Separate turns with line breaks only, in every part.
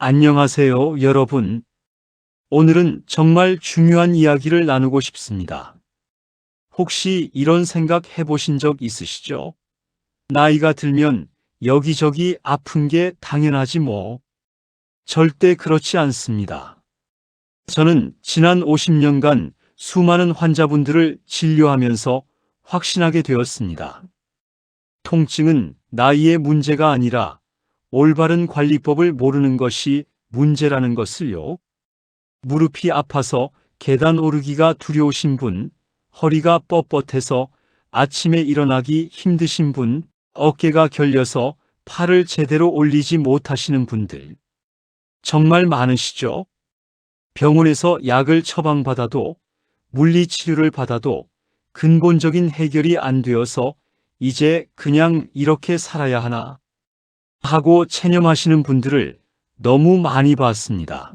안녕하세요, 여러분. 오늘은 정말 중요한 이야기를 나누고 싶습니다. 혹시 이런 생각 해보신 적 있으시죠? 나이가 들면 여기저기 아픈 게 당연하지 뭐. 절대 그렇지 않습니다. 저는 지난 50년간 수많은 환자분들을 진료하면서 확신하게 되었습니다. 통증은 나이의 문제가 아니라 올바른 관리법을 모르는 것이 문제라는 것을요. 무릎이 아파서 계단 오르기가 두려우신 분, 허리가 뻣뻣해서 아침에 일어나기 힘드신 분, 어깨가 결려서 팔을 제대로 올리지 못하시는 분들. 정말 많으시죠? 병원에서 약을 처방받아도, 물리치료를 받아도 근본적인 해결이 안 되어서 이제 그냥 이렇게 살아야 하나 하고 체념하시는 분들을 너무 많이 봤습니다.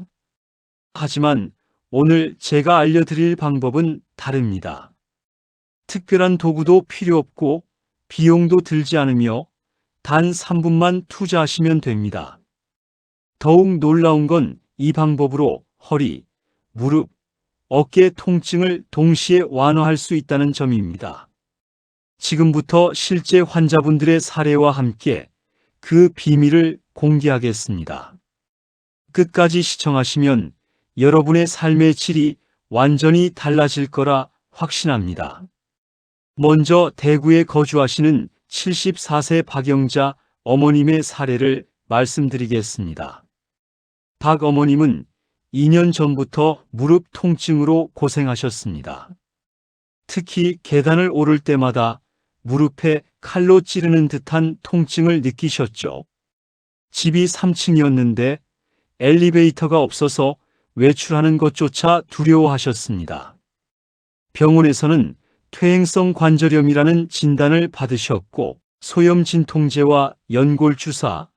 하지만 오늘 제가 알려드릴 방법은 다릅니다. 특별한 도구도 필요 없고 비용도 들지 않으며 단 3분만 투자하시면 됩니다. 더욱 놀라운 건 이 방법으로 허리, 무릎, 어깨 통증을 동시에 완화할 수 있다는 점입니다. 지금부터 실제 환자분들의 사례와 함께 그 비밀을 공개하겠습니다. 끝까지 시청하시면 여러분의 삶의 질이 완전히 달라질 거라 확신합니다. 먼저 대구에 거주하시는 74세 박영자 어머님의 사례를 말씀드리겠습니다. 박 어머님은 2년 전부터 무릎 통증으로 고생하셨습니다. 특히 계단을 오를 때마다 무릎에 칼로 찌르는 듯한 통증을 느끼셨죠. 집이 3층이었는데 엘리베이터가 없어서 외출하는 것조차 두려워하셨습니다. 병원에서는 퇴행성 관절염이라는 진단을 받으셨고 소염 진통제와 연골 주사,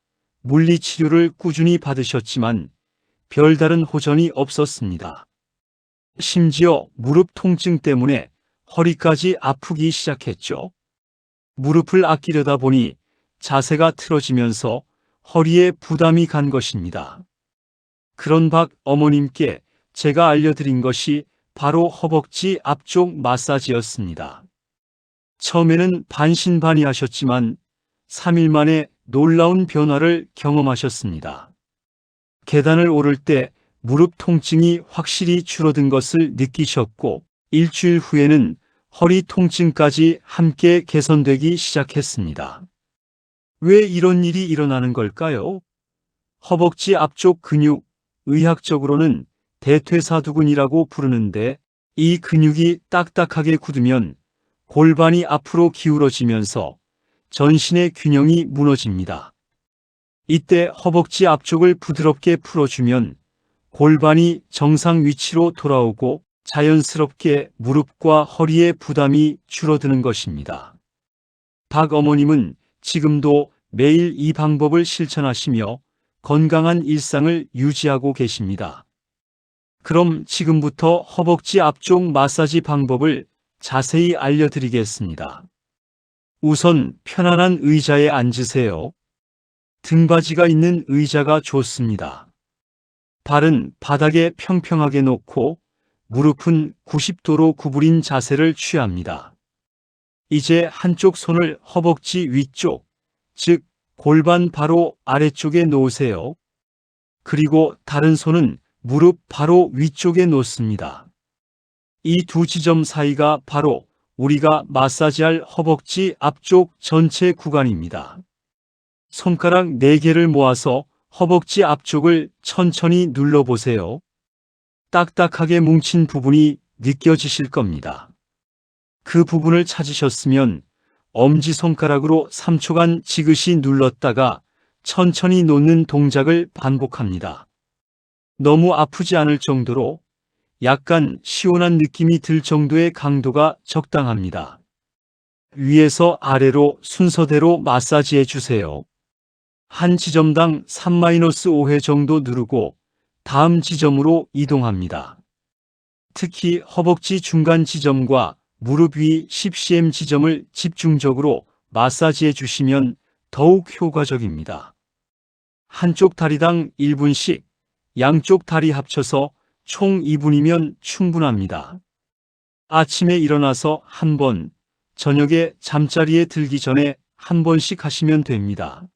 물리치료를 꾸준히 받으셨지만 별다른 호전이 없었습니다. 심지어 무릎 통증 때문에 허리까지 아프기 시작했죠. 무릎을 아끼려다 보니 자세가 틀어지면서 허리에 부담이 간 것입니다. 그런 박 어머님께 제가 알려드린 것이 바로 허벅지 앞쪽 마사지였습니다. 처음에는 반신반의하셨지만 3일 만에 놀라운 변화를 경험하셨습니다. 계단을 오를 때 무릎 통증이 확실히 줄어든 것을 느끼셨고 일주일 후에는 허리 통증까지 함께 개선되기 시작했습니다. 왜 이런 일이 일어나는 걸까요? 허벅지 앞쪽 근육, 의학적으로는 대퇴사두근이라고 부르는데 이 근육이 딱딱하게 굳으면 골반이 앞으로 기울어지면서 전신의 균형이 무너집니다. 이때 허벅지 앞쪽을 부드럽게 풀어주면 골반이 정상 위치로 돌아오고 자연스럽게 무릎과 허리의 부담이 줄어드는 것입니다. 박 어머님은 지금도 매일 이 방법을 실천하시며 건강한 일상을 유지하고 계십니다. 그럼 지금부터 허벅지 앞쪽 마사지 방법을 자세히 알려드리겠습니다. 우선 편안한 의자에 앉으세요. 등받이가 있는 의자가 좋습니다. 발은 바닥에 평평하게 놓고 무릎은 90도로 구부린 자세를 취합니다. 이제 한쪽 손을 허벅지 위쪽, 즉 골반 바로 아래쪽에 놓으세요. 그리고 다른 손은 무릎 바로 위쪽에 놓습니다. 이 두 지점 사이가 바로 우리가 마사지할 허벅지 앞쪽 전체 구간입니다. 손가락 4개를 모아서 허벅지 앞쪽을 천천히 눌러보세요. 딱딱하게 뭉친 부분이 느껴지실 겁니다. 그 부분을 찾으셨으면 엄지손가락으로 3초간 지그시 눌렀다가 천천히 놓는 동작을 반복합니다. 너무 아프지 않을 정도로 약간 시원한 느낌이 들 정도의 강도가 적당합니다. 위에서 아래로 순서대로 마사지해 주세요. 한 지점당 3-5회 정도 누르고 다음 지점으로 이동합니다. 특히 허벅지 중간 지점과 무릎 위 10cm 지점을 집중적으로 마사지해 주시면 더욱 효과적입니다. 한쪽 다리당 1분씩, 양쪽 다리 합쳐서 총 2분이면 충분합니다. 아침에 일어나서 한 번, 저녁에 잠자리에 들기 전에 한 번씩 하시면 됩니다.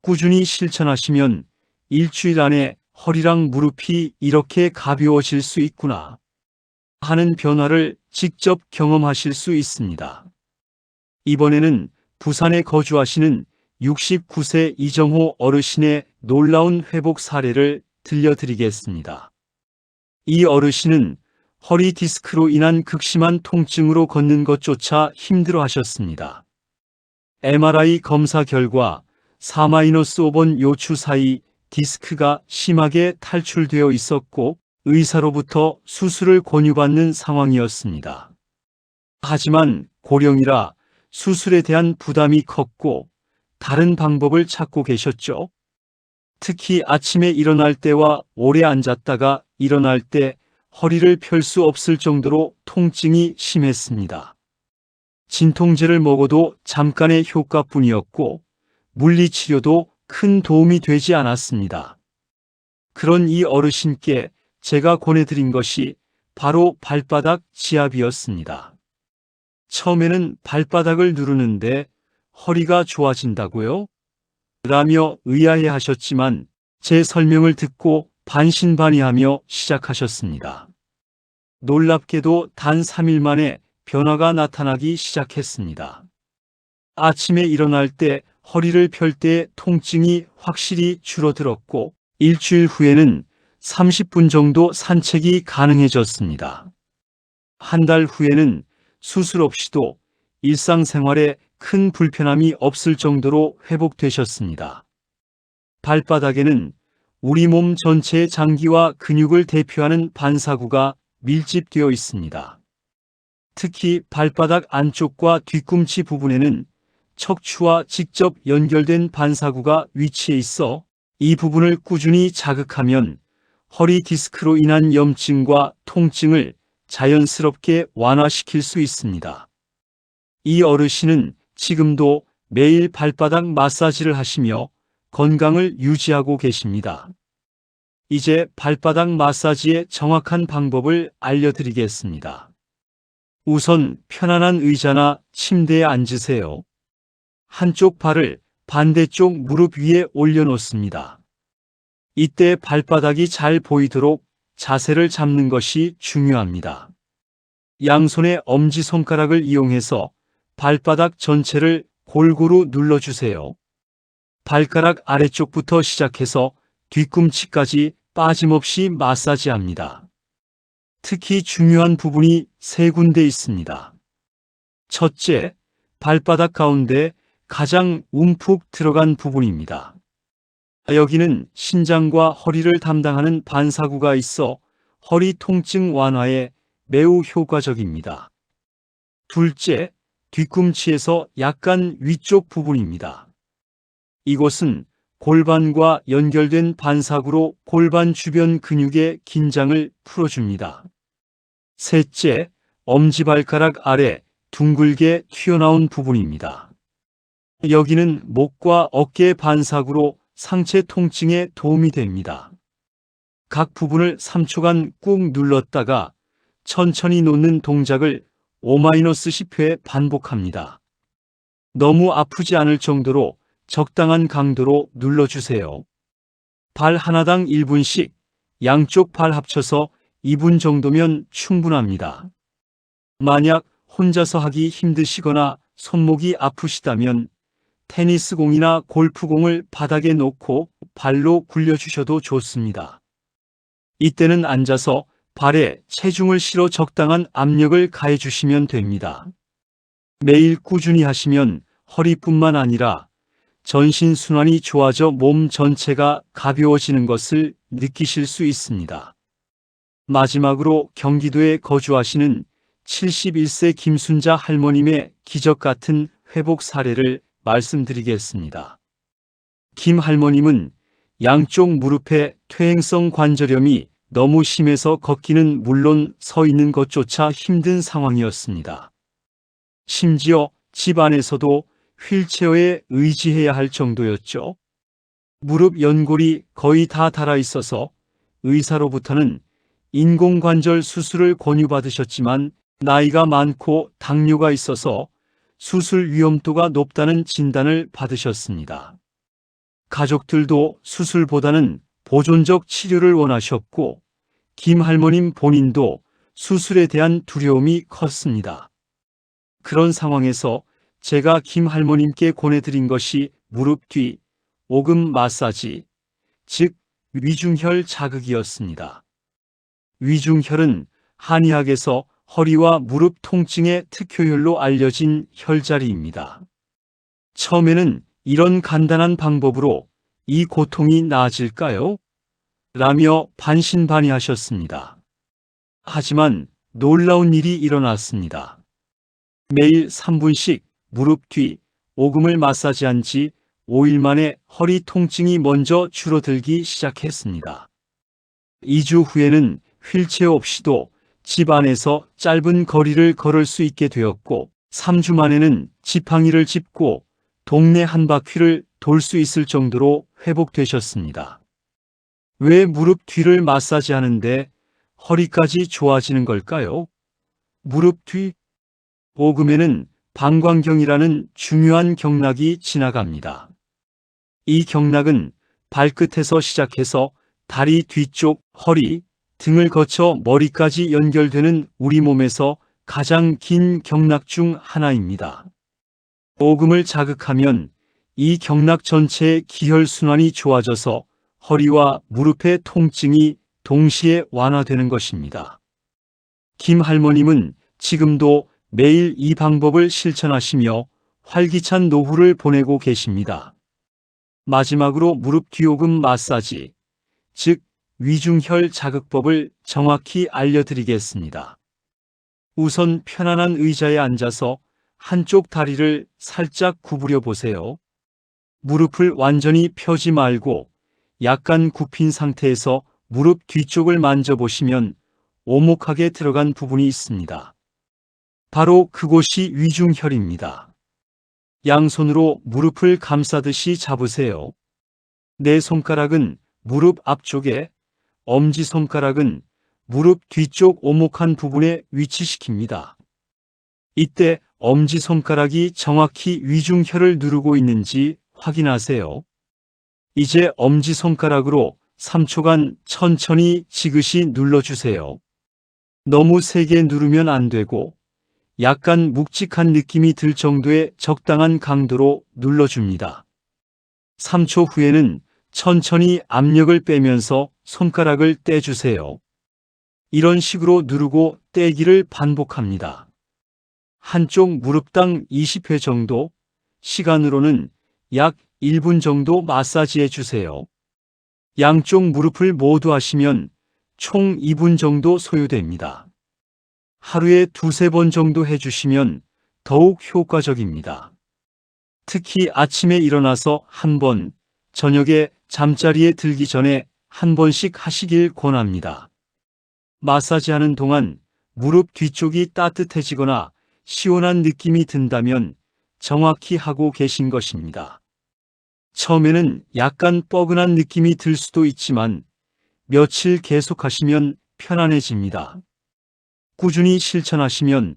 꾸준히 실천하시면 일주일 안에 허리랑 무릎이 이렇게 가벼워질 수 있구나 하는 변화를 직접 경험하실 수 있습니다. 이번에는 부산에 거주하시는 69세 이정호 어르신의 놀라운 회복 사례를 들려드리겠습니다. 이 어르신은 허리 디스크로 인한 극심한 통증으로 걷는 것조차 힘들어 하셨습니다. MRI 검사 결과 4-5번 요추 사이 디스크가 심하게 탈출되어 있었고 의사로부터 수술을 권유받는 상황이었습니다. 하지만 고령이라 수술에 대한 부담이 컸고 다른 방법을 찾고 계셨죠. 특히 아침에 일어날 때와 오래 앉았다가 일어날 때 허리를 펼 수 없을 정도로 통증이 심했습니다. 진통제를 먹어도 잠깐의 효과뿐이었고 물리치료도 큰 도움이 되지 않았습니다. 그런 이 어르신께 제가 권해드린 것이 바로 발바닥 지압이었습니다. 처음에는 발바닥을 누르는데 허리가 좋아진다고요? 라며 의아해 하셨지만 제 설명을 듣고 반신반의하며 시작하셨습니다. 놀랍게도 단 3일 만에 변화가 나타나기 시작했습니다. 아침에 일어날 때 허리를 펼 때 통증이 확실히 줄어들었고 일주일 후에는 30분 정도 산책이 가능해졌습니다. 한 달 후에는 수술 없이도 일상생활에 큰 불편함이 없을 정도로 회복되셨습니다. 발바닥에는 우리 몸 전체의 장기와 근육을 대표하는 반사구가 밀집되어 있습니다. 특히 발바닥 안쪽과 뒤꿈치 부분에는 척추와 직접 연결된 반사구가 위치해 있어 이 부분을 꾸준히 자극하면 허리 디스크로 인한 염증과 통증을 자연스럽게 완화시킬 수 있습니다. 이 어르신은 지금도 매일 발바닥 마사지를 하시며 건강을 유지하고 계십니다. 이제 발바닥 마사지의 정확한 방법을 알려드리겠습니다. 우선 편안한 의자나 침대에 앉으세요. 한쪽 발을 반대쪽 무릎 위에 올려놓습니다. 이때 발바닥이 잘 보이도록 자세를 잡는 것이 중요합니다. 양손의 엄지손가락을 이용해서 발바닥 전체를 골고루 눌러주세요. 발가락 아래쪽부터 시작해서 뒤꿈치까지 빠짐없이 마사지합니다. 특히 중요한 부분이 세 군데 있습니다. 첫째, 발바닥 가운데 가장 움푹 들어간 부분입니다. 여기는 신장과 허리를 담당하는 반사구가 있어 허리 통증 완화에 매우 효과적입니다. 둘째, 뒤꿈치에서 약간 위쪽 부분입니다. 이곳은 골반과 연결된 반사구로 골반 주변 근육의 긴장을 풀어줍니다. 셋째, 엄지발가락 아래 둥글게 튀어나온 부분입니다. 여기는 목과 어깨 반사구로 상체 통증에 도움이 됩니다. 각 부분을 3초간 꾹 눌렀다가 천천히 놓는 동작을 5-10회 반복합니다. 너무 아프지 않을 정도로 적당한 강도로 눌러주세요. 발 하나당 1분씩 양쪽 발 합쳐서 2분 정도면 충분합니다. 만약 혼자서 하기 힘드시거나 손목이 아프시다면 테니스공이나 골프공을 바닥에 놓고 발로 굴려주셔도 좋습니다. 이때는 앉아서 발에 체중을 실어 적당한 압력을 가해주시면 됩니다. 매일 꾸준히 하시면 허리뿐만 아니라 전신순환이 좋아져 몸 전체가 가벼워지는 것을 느끼실 수 있습니다. 마지막으로 경기도에 거주하시는 71세 김순자 할머님의 기적 같은 회복 사례를 말씀드리겠습니다. 김 할머님은 양쪽 무릎에 퇴행성 관절염이 너무 심해서 걷기는 물론 서 있는 것조차 힘든 상황이었습니다. 심지어 집 안에서도 휠체어에 의지해야 할 정도였죠. 무릎 연골이 거의 다 닳아 있어서 의사로부터는 인공관절 수술을 권유받으셨지만 나이가 많고 당뇨가 있어서 수술 위험도가 높다는 진단을 받으셨습니다. 가족들도 수술보다는 보존적 치료를 원하셨고 김 할머님 본인도 수술에 대한 두려움이 컸습니다. 그런 상황에서 제가 김 할머님께 권해드린 것이 무릎 뒤 오금 마사지, 즉 위중혈 자극이었습니다. 위중혈은 한의학에서 허리와 무릎 통증의 특효혈로 알려진 혈자리입니다. 처음에는 이런 간단한 방법으로 이 고통이 나아질까요? 라며 반신반의하셨습니다. 하지만 놀라운 일이 일어났습니다. 매일 3분씩 무릎 뒤 오금을 마사지한 지 5일 만에 허리 통증이 먼저 줄어들기 시작했습니다. 2주 후에는 휠체어 없이도 집 안에서 짧은 거리를 걸을 수 있게 되었고 3주 만에는 지팡이를 짚고 동네 한 바퀴를 돌 수 있을 정도로 회복되셨습니다. 왜 무릎 뒤를 마사지하는데 허리까지 좋아지는 걸까요? 무릎 뒤 오금에는 방광경이라는 중요한 경락이 지나갑니다. 이 경락은 발끝에서 시작해서 다리 뒤쪽, 허리, 등을 거쳐 머리까지 연결되는 우리 몸에서 가장 긴 경락 중 하나입니다. 오금을 자극하면 이 경락 전체의 기혈순환이 좋아져서 허리와 무릎의 통증이 동시에 완화되는 것입니다. 김 할머님은 지금도 매일 이 방법을 실천하시며 활기찬 노후를 보내고 계십니다. 마지막으로 무릎 뒤오금 마사지, 즉 위중혈 자극법을 정확히 알려드리겠습니다. 우선 편안한 의자에 앉아서 한쪽 다리를 살짝 구부려 보세요. 무릎을 완전히 펴지 말고 약간 굽힌 상태에서 무릎 뒤쪽을 만져보시면 오목하게 들어간 부분이 있습니다. 바로 그곳이 위중혈입니다. 양손으로 무릎을 감싸듯이 잡으세요. 네 손가락은 무릎 앞쪽에, 엄지손가락은 무릎 뒤쪽 오목한 부분에 위치시킵니다. 이때 엄지손가락이 정확히 위중혈을 누르고 있는지 확인하세요. 이제 엄지손가락으로 3초간 천천히 지그시 눌러주세요. 너무 세게 누르면 안 되고 약간 묵직한 느낌이 들 정도의 적당한 강도로 눌러줍니다. 3초 후에는 천천히 압력을 빼면서 손가락을 떼주세요. 이런 식으로 누르고 떼기를 반복합니다. 한쪽 무릎당 20회 정도, 시간으로는 약 1분 정도 마사지해 주세요. 양쪽 무릎을 모두 하시면 총 2분 정도 소요됩니다. 하루에 2~3번 정도 해주시면 더욱 효과적입니다. 특히 아침에 일어나서 한 번, 저녁에 잠자리에 들기 전에 한 번씩 하시길 권합니다. 마사지하는 동안 무릎 뒤쪽이 따뜻해지거나 시원한 느낌이 든다면 정확히 하고 계신 것입니다. 처음에는 약간 뻐근한 느낌이 들 수도 있지만 며칠 계속하시면 편안해집니다. 꾸준히 실천하시면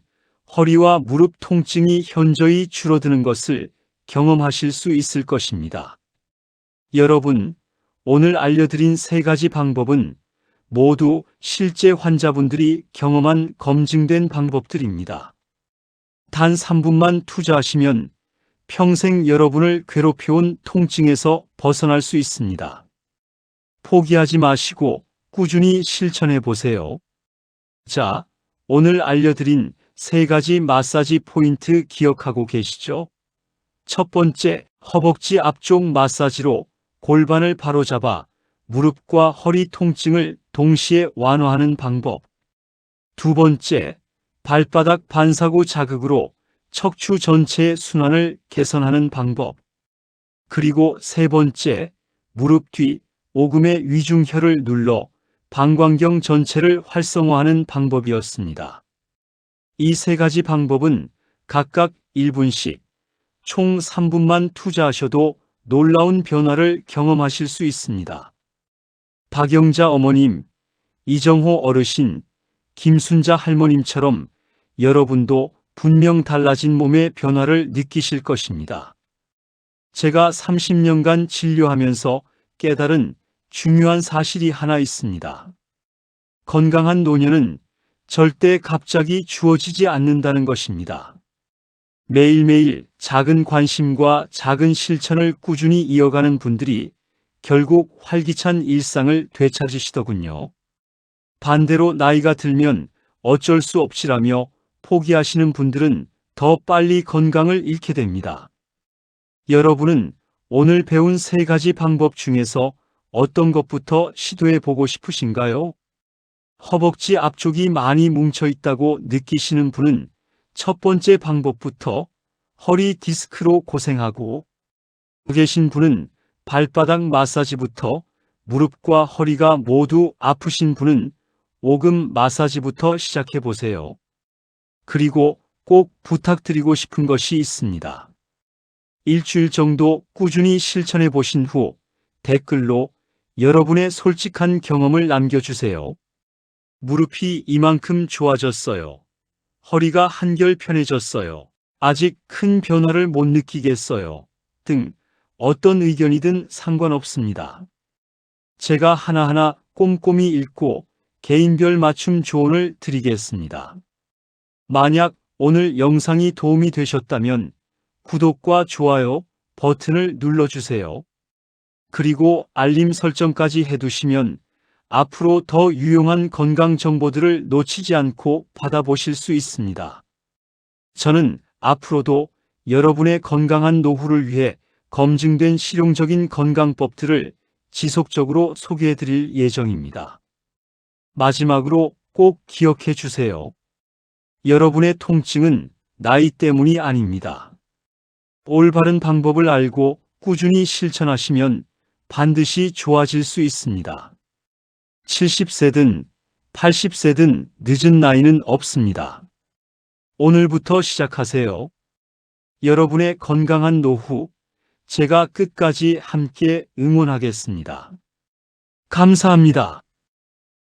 허리와 무릎 통증이 현저히 줄어드는 것을 경험하실 수 있을 것입니다. 여러분, 오늘 알려드린 3가지 방법은 모두 실제 환자분들이 경험한 검증된 방법들입니다. 단 3분만 투자하시면 평생 여러분을 괴롭혀온 통증에서 벗어날 수 있습니다. 포기하지 마시고 꾸준히 실천해 보세요. 자, 오늘 알려드린 3가지 마사지 포인트 기억하고 계시죠? 첫 번째, 허벅지 앞쪽 마사지로 골반을 바로잡아 무릎과 허리 통증을 동시에 완화하는 방법. 두 번째, 발바닥 반사구 자극으로 척추 전체의 순환을 개선하는 방법. 그리고 세 번째, 무릎 뒤 오금의 위중혈을 눌러 방광경 전체를 활성화하는 방법이었습니다. 이 3가지 방법은 각각 1분씩 총 3분만 투자하셔도 놀라운 변화를 경험하실 수 있습니다. 박영자 어머님, 이정호 어르신, 김순자 할머님처럼 여러분도 분명 달라진 몸의 변화를 느끼실 것입니다. 제가 30년간 진료하면서 깨달은 중요한 사실이 하나 있습니다. 건강한 노년은 절대 갑자기 주어지지 않는다는 것입니다. 매일매일 작은 관심과 작은 실천을 꾸준히 이어가는 분들이 결국 활기찬 일상을 되찾으시더군요. 반대로 나이가 들면 어쩔 수 없지라며 포기하시는 분들은 더 빨리 건강을 잃게 됩니다. 여러분은 오늘 배운 3가지 방법 중에서 어떤 것부터 시도해 보고 싶으신가요? 허벅지 앞쪽이 많이 뭉쳐 있다고 느끼시는 분은 첫 번째 방법부터 허리 디스크로 고생하고 계신 분은 발바닥 마사지부터 무릎과 허리가 모두 아프신 분은 오금 마사지부터 시작해 보세요. 그리고 꼭 부탁드리고 싶은 것이 있습니다. 일주일 정도 꾸준히 실천해 보신 후 댓글로 여러분의 솔직한 경험을 남겨주세요. 무릎이 이만큼 좋아졌어요. 허리가 한결 편해졌어요. 아직 큰 변화를 못 느끼겠어요. 등 어떤 의견이든 상관없습니다. 제가 하나하나 꼼꼼히 읽고 개인별 맞춤 조언을 드리겠습니다. 만약 오늘 영상이 도움이 되셨다면 구독과 좋아요 버튼을 눌러주세요. 그리고 알림 설정까지 해두시면 앞으로 더 유용한 건강 정보들을 놓치지 않고 받아보실 수 있습니다. 저는 앞으로도 여러분의 건강한 노후를 위해 검증된 실용적인 건강법들을 지속적으로 소개해 드릴 예정입니다. 마지막으로 꼭 기억해 주세요. 여러분의 통증은 나이 때문이 아닙니다. 올바른 방법을 알고 꾸준히 실천하시면 반드시 좋아질 수 있습니다. 70세든 80세든 늦은 나이는 없습니다. 오늘부터 시작하세요. 여러분의 건강한 노후, 제가 끝까지 함께 응원하겠습니다. 감사합니다.